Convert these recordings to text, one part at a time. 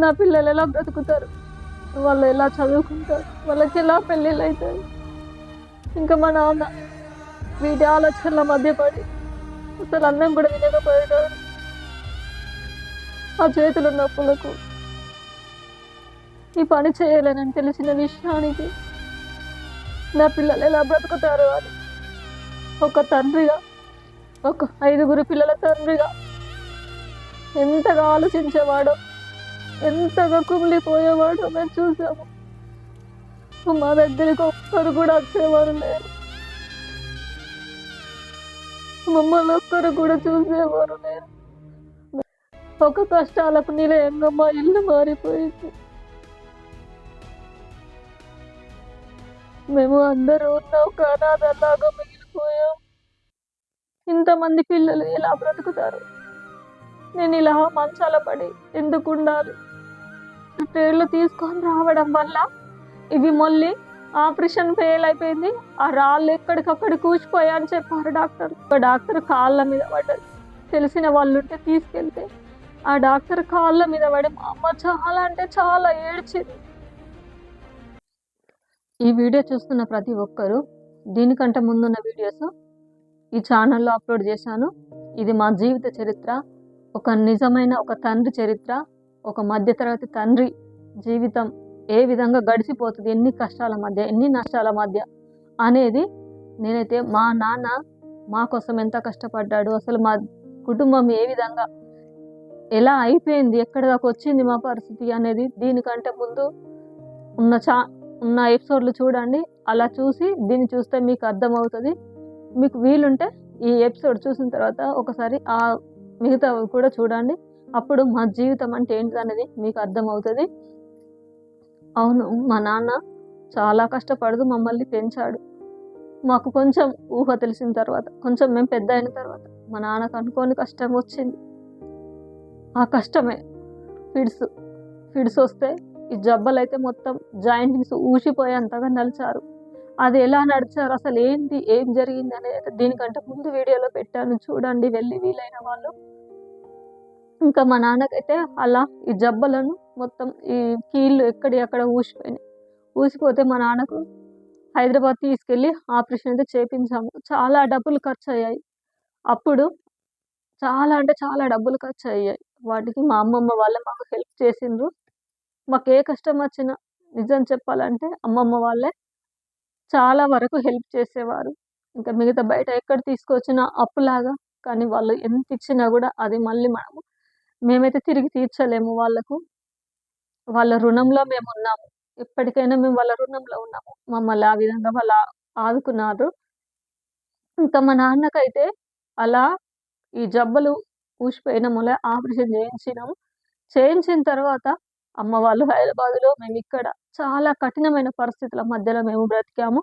నా పిల్లలు ఎలా బ్రతుకుతారు, వాళ్ళు ఎలా చదువుకుంటారు, వాళ్ళకి ఎలా పెళ్ళిళ్ళు అవుతాయి. ఇంకా మా నాన్న వీటి ఆలోచనల మధ్య పడి అసలు అన్నం కూడా తినకపోయాడు. ఆ చేతుల నొప్పులకు ఈ పని చేయలేనని తెలిసిన విషయానికి నా పిల్లలు ఎలా బ్రతుకుతారు అని ఒక తండ్రిగా, ఒక 5 పిల్లల తండ్రిగా ఎంతగా ఆలోచించేవాడో, ఎంతగా కుమిలిపోయేవాడో మేము చూసాము. మా దగ్గరికి ఒక్కరు కూడా వచ్చేవారు లేరు, మమ్మల్ని ఒక్కరు కూడా చూసేవారు లేరు. ఒక కష్టాలకు నిలయంగా మా ఇల్లు మారిపోయింది. మేము అందరూ ఉన్న ఒక అనాథలాగా మిగిలిపోయాం. ఇంతమంది పిల్లలు ఎలా బ్రతుకుతారు? నేను ఇలా మంచాల పడి ఎందుకు ఉండాలి? ట్రైన్లు తీసుకొని రావడం వల్ల ఇవి మళ్ళీ ఆపరేషన్ ఫెయిల్ అయిపోయింది, ఆ రాళ్ళు ఎక్కడికక్కడ కూచిపోయా అని చెప్పారు డాక్టర్. డాక్టర్ కాళ్ళ మీద పడ్డది. తెలిసిన వాళ్ళు ఉంటే తీసుకెళ్తే ఆ డాక్టర్ కాళ్ళ మీద పడి మా అమ్మ చాలా అంటే చాలా ఏడ్చింది. ఈ వీడియో చూస్తున్న ప్రతి ఒక్కరూ దీనికంటే ముందున్న వీడియోస్ ఈ ఛానల్లో అప్లోడ్ చేశాను. ఇది మా జీవిత చరిత్ర, ఒక నిజమైన ఒక తండ్రి చరిత్ర, ఒక మధ్యతరగతి తండ్రి జీవితం ఏ విధంగా గడిచిపోతుంది, ఎన్ని కష్టాల మధ్య, ఎన్ని నష్టాల మధ్య అనేది. నేనైతే మా నాన్న మా కోసం ఎంత కష్టపడ్డాడు, అసలు మా కుటుంబం ఏ విధంగా ఎలా అయిపోయింది, ఎక్కడి దాకా వచ్చింది మా పరిస్థితి అనేది దీనికంటే ముందు ఉన్న ఎపిసోడ్లు చూడండి. అలా చూసి దీన్ని చూస్తే మీకు అర్థమవుతుంది. మీకు వీలుంటే ఈ ఎపిసోడ్ చూసిన తర్వాత ఒకసారి ఆ మిగతా కూడా చూడండి. అప్పుడు మా జీవితం అంటే ఏంటి అనేది మీకు అర్థమవుతుంది. అవును, మా నాన్న చాలా కష్టపడుతూ మమ్మల్ని పెంచాడు. మాకు కొంచెం ఊహ తెలిసిన తర్వాత, కొంచెం మేము పెద్ద అయిన తర్వాత మా నాన్నకు అనుకోని కష్టం వచ్చింది. ఆ కష్టమే ఫిడ్స్ వస్తే ఈ జబ్బలు అయితే మొత్తం జాయింట్స్ ఊసిపోయేంతగా నలిచారు. అది ఎలా నడిచారు, అసలు ఏంటి, ఏం జరిగింది అనేది దీనికంటే ముందు వీడియోలో పెట్టాను, చూడండి వెళ్ళి వీలైన వాళ్ళు. ఇంకా మా నాన్నకైతే అలా ఈ జబ్బలను మొత్తం ఈ కీళ్ళు ఎక్కడ ఊసిపోతే మా నాన్నకు హైదరాబాద్ తీసుకెళ్ళి ఆపరేషన్ అయితే చేపించాము. చాలా డబ్బులు ఖర్చు అయ్యాయి. అప్పుడు చాలా అంటే చాలా డబ్బులు ఖర్చు అయ్యాయి. వాటికి మా అమ్మమ్మ వాళ్ళే మాకు హెల్ప్ చేసిండ్రు. మాకు ఏ కష్టం వచ్చినా నిజం చెప్పాలంటే అమ్మమ్మ వాళ్ళే చాలా వరకు హెల్ప్ చేసేవారు. ఇంకా మిగతా బయట ఎక్కడ తీసుకొచ్చినా అప్పులాగా, కానీ వాళ్ళు ఎంత ఇచ్చినా కూడా అది మళ్ళీ మేమైతే తిరిగి తీర్చలేము వాళ్ళకు. వాళ్ళ రుణంలో మేము ఉన్నాము, ఎప్పటికైనా మేము వాళ్ళ రుణంలో ఉన్నాము. మమ్మల్ని ఆ విధంగా వాళ్ళు ఆదుకున్నారు. ఇంకా మా నాన్నకైతే అలా ఈ జబ్బలు ఊసిపోయిన మూల ఆపరేషన్ చేయించినాము. చేయించిన తర్వాత అమ్మ వాళ్ళు హైదరాబాద్లో, మేము ఇక్కడ చాలా కఠినమైన పరిస్థితుల మధ్యలో మేము బ్రతికాము.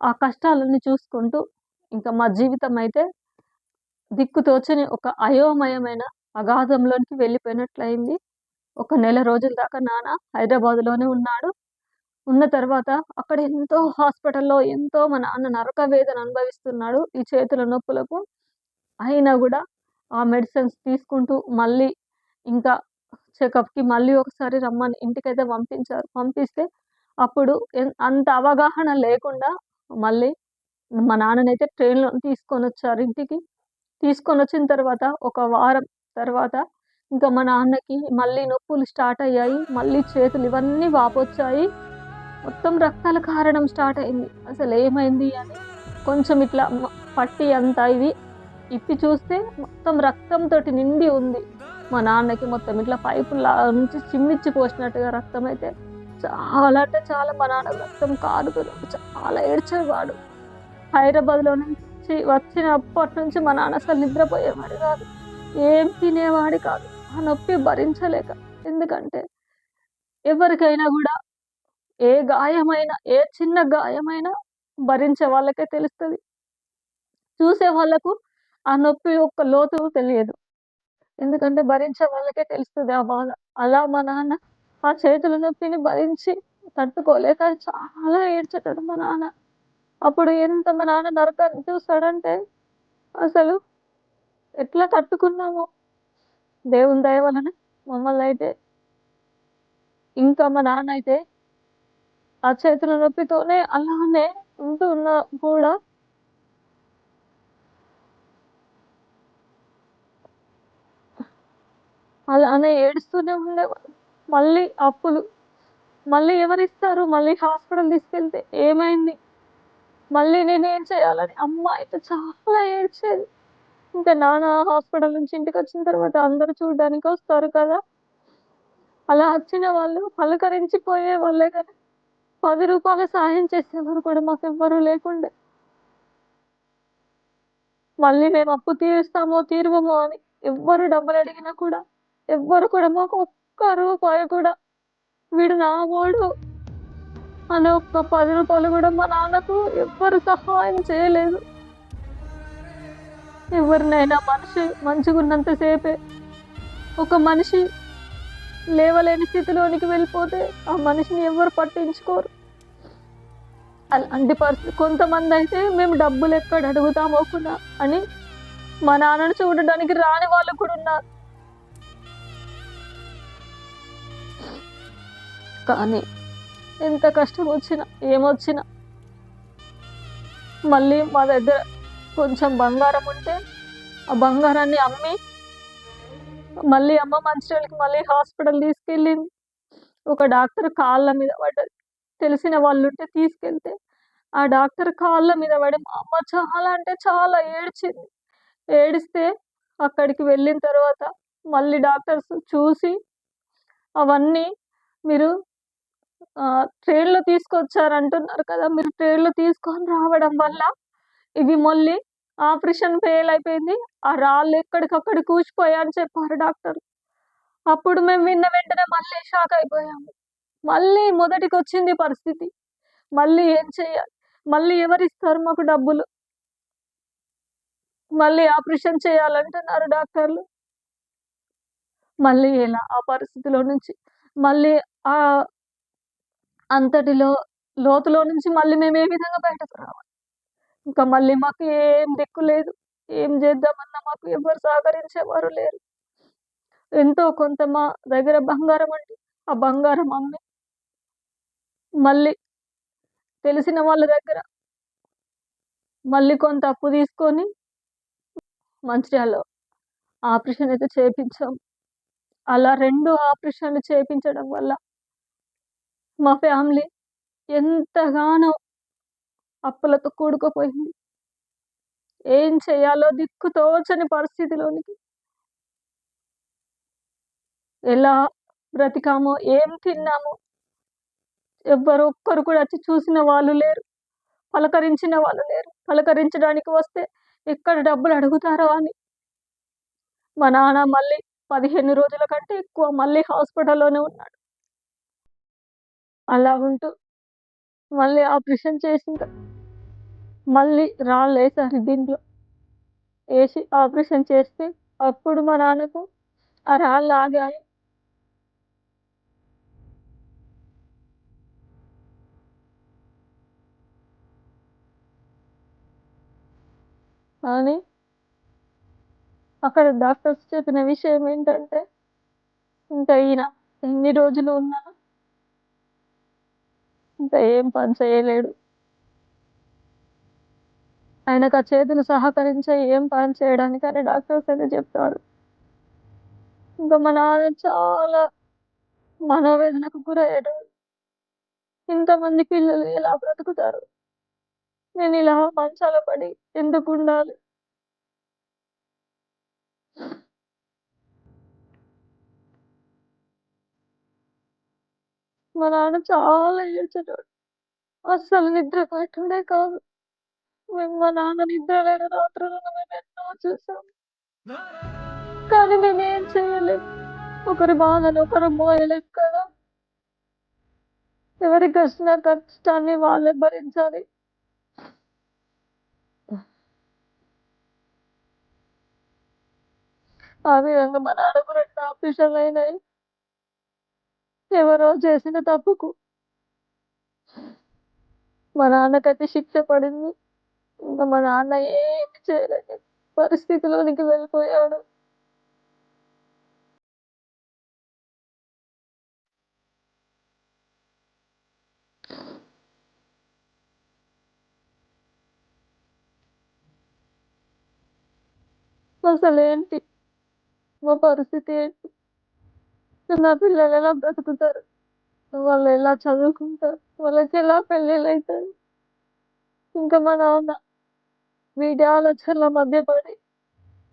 ఆ కష్టాలన్నీ చూసుకుంటూ ఇంకా మా జీవితం అయితే దిక్కుతోచని ఒక అయోమయమైన అగాధంలోనికి వెళ్ళిపోయినట్లయింది. ఒక నెల రోజుల దాకా నాన్న హైదరాబాద్లోనే ఉన్నాడు. ఉన్న తర్వాత అక్కడ హాస్పిటల్లో ఎంతో మా నాన్న నరక వేదన అనుభవిస్తున్నాడు ఈ చేతుల నొప్పులకు. అయినా కూడా ఆ మెడిసిన్స్ తీసుకుంటూ మళ్ళీ ఇంకా చెకప్కి మళ్ళీ ఒకసారి రమ్మని ఇంటికైతే పంపించారు. పంపిస్తే అప్పుడు అంత అవగాహన లేకుండా మళ్ళీ మా నాన్ననైతే ట్రైన్లో తీసుకొని వచ్చారు ఇంటికి. తీసుకొని వచ్చిన తర్వాత ఒక వారం తర్వాత ఇంకా మా నాన్నకి మళ్ళీ నొప్పులు స్టార్ట్ అయ్యాయి. మళ్ళీ చేతులు ఇవన్నీ వాపొచ్చాయి. మొత్తం రక్తాల కారడం స్టార్ట్ అయింది. అసలు ఏమైంది అని కొంచెం ఇట్లా పట్టి అంతా ఇది ఇప్పి చూస్తే మొత్తం రక్తంతో నిండి ఉంది. మా నాన్నకి మొత్తం ఇట్లా పైపులా నుంచి చిమ్మిచ్చి పోసినట్టుగా రక్తం అయితే చాలా అంటే చాలా మా నాన్న రక్తం కారుతుంది. చాలా ఏడ్చేవాడు. హైదరాబాద్లో నుంచి వచ్చినప్పటి నుంచి మా నాన్న అసలు నిద్రపోయేవాడు కాదు, ఏం తినేవాడు కాదు, ఆ నొప్పి భరించలేక. ఎందుకంటే ఎవరికైనా కూడా ఏ గాయమైనా, ఏ చిన్న గాయమైనా భరించే వాళ్ళకే తెలుస్తుంది. చూసే వాళ్ళకు ఆ నొప్పి యొక్క లోతు తెలియదు. ఎందుకంటే భరించే వాళ్ళకే తెలుస్తుంది ఆ బాధ. అలా మా నాన్న ఆ చేతుల నొప్పిని భరించి తట్టుకోలేక చాలా ఏడ్చేటాడు మా నాన్న. అప్పుడు ఎంత మా నాన్న నరకాన్ని చూస్తాడంటే అసలు ఎట్లా తట్టుకున్నామో. దేవుని దయ వలన మమ్మల్ని అయితే ఇంకా మా నాన్న అయితే ఆ చేతుల నొప్పితోనే అలానే ఉంటున్నా కూడా అలానే ఏడుస్తూనే ఉండేవాడు. మళ్ళీ అప్పులు, మళ్ళీ ఎవరిస్తారు? మళ్ళీ హాస్పిటల్ తీసుకెళ్తే ఏమైంది? మళ్ళీ నేనేం చేయాలని అమ్మ అయితే చాలా ఏడ్చేది. ఇంకా నాన్న హాస్పిటల్ నుంచి ఇంటికొచ్చిన తర్వాత అందరూ చూడ్డానికి వస్తారు కదా! అలా వచ్చిన వాళ్ళు పలకరించి పోయేవాళ్ళే గానీ, రూ. 10 సాయం చేసేవారు కూడా మాకెవ్వరూ లేకుండే. మళ్ళీ మేము అప్పు తీరుస్తామో, తీరువమో అని ఎవ్వరు డబ్బులడిగినా కూడా ఎవ్వరు కూడా మాకు ఒక్క రూపాయి కూడా వీడు నావోడు అని ఒక్క రూ. 10 కూడా మా నాన్నకు ఎవ్వరు సహాయం చేయలేదు. ఎవరినైనా మనిషి మంచిగున్నంత సేపే. ఒక మనిషి లేవలేని స్థితిలోనికి వెళ్ళిపోతే ఆ మనిషిని ఎవ్వరు పట్టించుకోరు. అలాంటి పరిస్థితి కొంతమందయితే మేము డబ్బులెక్కడ అడుగుతామో కూడా అని మా నాన్నను చూడడానికి రాని వాళ్ళు కూడా ఉన్నారు. కానీ ఎంత కష్టం వచ్చినా, ఏమొచ్చినా మళ్ళీ మా దగ్గర కొంచెం బంగారం ఉంటే ఆ బంగారాన్ని అమ్మి మళ్ళీ అమ్మ మంచిర్యాలకి మళ్ళీ హాస్పిటల్ తీసుకెళ్ళింది. ఒక డాక్టర్ కాళ్ళ మీద పడ్డది. తెలిసిన వాళ్ళుంటే తీసుకెళ్తే ఆ డాక్టర్ కాళ్ళ మీద పడి మా అమ్మ చాలా అంటే చాలా ఏడ్చింది. ఏడిస్తే అక్కడికి వెళ్ళిన తర్వాత మళ్ళీ డాక్టర్స్ చూసి అవన్నీ మీరు ట్రైన్‌లో తీసుకొచ్చారంటున్నారు కదా! మీరు ట్రైన్‌లో తీసుకొని రావడం వల్ల ఇవి మళ్ళీ ఆపరేషన్ ఫెయిల్ అయిపోయింది. ఆ రాళ్ళు ఎక్కడికక్కడ కూచిపోయాయని చెప్పారు డాక్టర్లు. అప్పుడు మేము విన్న వెంటనే మళ్ళీ షాక్ అయిపోయాము. మళ్ళీ మొదటికొచ్చింది పరిస్థితి. మళ్ళీ ఏం చేయాలి? మళ్ళీ ఎవరిస్తారు మాకు డబ్బులు? మళ్ళీ ఆపరేషన్ చేయాలంటున్నారు డాక్టర్లు. మళ్ళీ ఎలా? ఆ పరిస్థితిలో నుంచి మళ్ళీ ఆహ్, అంతటిలో లోతులో నుంచి మళ్ళీ మేము ఏ విధంగా బయటకు రావాలి? ఇంకా మళ్ళీ మాకు ఏం దిక్కు లేదు. ఏం చేద్దామన్నా మాకు ఎవ్వరు సహకరించేవారు లేరు. ఎంతో కొంత మా దగ్గర బంగారం ఉంటే ఆ బంగారం అమ్మి మళ్ళీ తెలిసిన వాళ్ళ దగ్గర మళ్ళీ కొంత అప్పు తీసుకొని మంచిర్యాలలో ఆపరేషన్ అయితే చేపించాం. అలా 2 ఆపరేషన్‌లు చేపించడం వల్ల మా ఫ్యామిలీ ఎంతగానో అప్పులతో కూడుకుపోయింది. ఏం చేయాలో దిక్కు తోచని పరిస్థితిలోనికి ఎలా బ్రతికామో, ఏం తిన్నామో ఎవ్వరు ఒక్కరు కూడా వచ్చి చూసిన వాళ్ళు లేరు. పలకరించిన వాళ్ళు లేరు. పలకరించడానికి వస్తే ఎక్కడ డబ్బులు అడుగుతారో అని. మా నాన్న మళ్ళీ 15 రోజుల కంటే ఎక్కువ మళ్ళీ హాస్పిటల్‌లోనే ఉన్నాడు. అలా ఉంటూ మళ్ళీ ఆపరేషన్ చేసిన మళ్ళీ రాళ్ళేశారు దీంట్లో. ఏసి ఆపరేషన్ చేస్తే అప్పుడు మా నాన్నకు ఆ రాళ్ళు ఆగాయి. కానీ అక్కడ డాక్టర్స్ చెప్పిన విషయం ఏంటంటే, ఇంకా ఈయన ఎన్ని రోజులు ఉన్నా ఇంకా ఏం పని చేయలేడు. ఆయనకు ఆ చేతులు సహకరించయి ఏం పని చేయడానికని డాక్టర్స్ అయితే చెప్పారు. ఇంకా మా నాన్న చాలా మనోవేదనకు గురయ్యాడు. ఇంతమంది పిల్లలు ఎలా బ్రతుకుతారు? నేనిలా మంచాన పడి ఎందుకుండాలి? మా నాన్న చాలా ఏడ్చేటోడు. అస్సలు నిద్ర పట్టుడే కాదు. మేము మా నాన్న నిద్ర లేని రాత్రులను మేమెన్నో చూసాం. కానీ మేమేం చేయలేం. ఒకరి బాధను ఒకరం మోయలేం కదా! ఎవరికొచ్చిన కష్టాన్ని వాళ్ళే భరించాలి. ఆ విధంగా మా నాన్నకు 2 ఆపరేషన్‌లయినాయి. ఎవరో చేసిన తప్పుకు మా నాన్నకైతే శిక్ష పడింది. ఇంక మా నాన్న ఏమి చేయలేని పరిస్థితిలోనికి వెళ్ళిపోయాడు. మా. అసలేంటి? మా పరిస్థితి ఏంటి? నా పిల్లలు ఎలా బ్రతుకుతారు? వాళ్ళు ఎలా చదువుకుంటారు? వాళ్ళకి ఎలా పెళ్ళిళ్ళైతాయి? ఇంకా మా నాన్న వీటి ఆలోచనల మధ్య పడి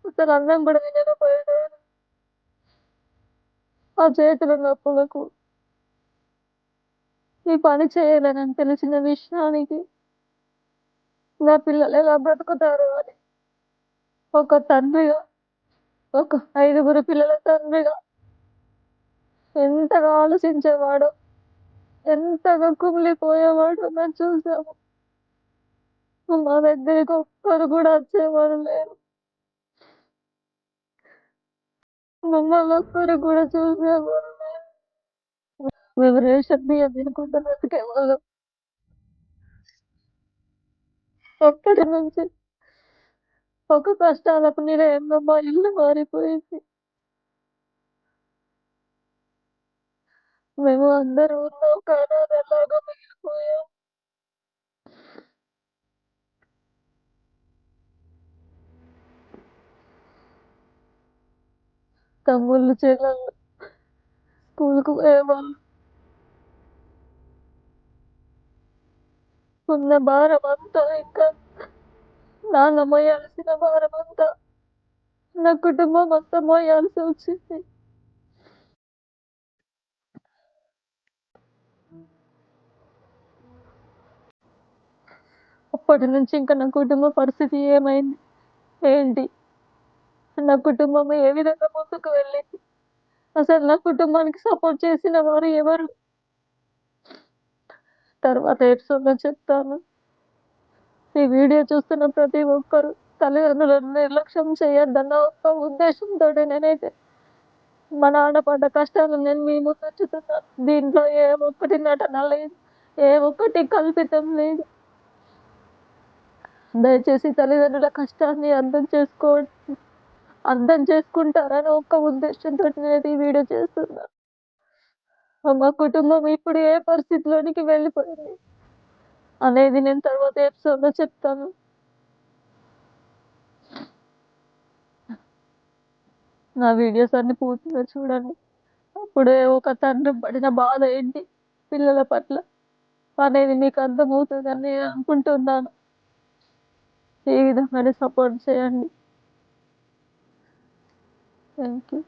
అసలు అన్నం కూడా తినకపోయాడు. ఆ చేతుల నొప్పులకు ఈ పని చేయలేనని తెలిసిన విషయానికి నా పిల్లలు ఎలా బ్రతుకుతారు అని ఒక తండ్రిగా, ఒక 5గురు పిల్లల తండ్రిగా ఎంతగా ఆలోచించేవాడో, ఎంతగా కుమిలిపోయేవాడో మేము చూసాము. మా దగ్గరికి ఒక్కరు కూడా వచ్చేవారు లేరు. మమ్మల్ని ఒక్కరు కూడా చూసేవారు లేరు. మేము రేషన్ బియ్యం తినుకుంటూ బ్రతికేవాళ్ళం. అక్కడి నుంచి ఒక కష్టాలకు నిలయంగా మా ఇల్లు మారిపోయింది. మేము అందరూ ఉన్న ఒక అనాథలాగా మిగిలిపోయాం. తమ్ముళ్ళు చెల్లెళ్ళు స్కూల్‌కు పోయేవాళ్ళు. ఉన్న భారమంతా ఇంకా నాన్న మోయాల్సిన భారమంతా నా కుటుంబం అంతా మోయాల్సి వచ్చింది. అప్పటి నుంచి ఇంకా నా కుటుంబ పరిస్థితి ఏమైంది? ఏంటి? నా కుటుంబం ఏ విధంగా ముందుకు వెళ్ళింది? అసలు నా కుటుంబానికి సపోర్ట్ చేసిన వారు ఎవరు? తర్వాత ఎపిసోడ్‌లో చెప్తాను. ఈ వీడియో చూస్తున్న ప్రతి ఒక్కరు తల్లిదండ్రులను నిర్లక్ష్యం చేయొద్దన్న ఒక్క ఉద్దేశంతోటి నేనైతే మా నాన్న పడ్డ కష్టాలు నేను మీ ముందుంచుతున్నాను. దీంట్లో ఏ ఒక్కటి నటన లేదు. ఏ ఒక్కటి కల్పితం లేదు. దయచేసి తల్లిదండ్రుల కష్టాన్ని అర్థం చేసుకుంటారని ఒక్క ఉద్దేశంతోటి నేనైతే ఈ వీడియో చేస్తున్నా. మా కుటుంబం ఇప్పుడు ఏ పరిస్థితిలోనికి వెళ్ళిపోయింది అనేది నేను తర్వాత ఎపిసోడ్‌లో చెప్తాను. నా వీడియోస్ అన్ని పూర్తిగా చూడండి. అప్పుడే ఒక తండ్రి పడిన బాధ ఏంటి పిల్లల పట్ల అనేది మీకు అర్థమవుతుందని నేను అనుకుంటున్నాను. ఈ విధంగానే సపోర్ట్ చేయండి. Thank you.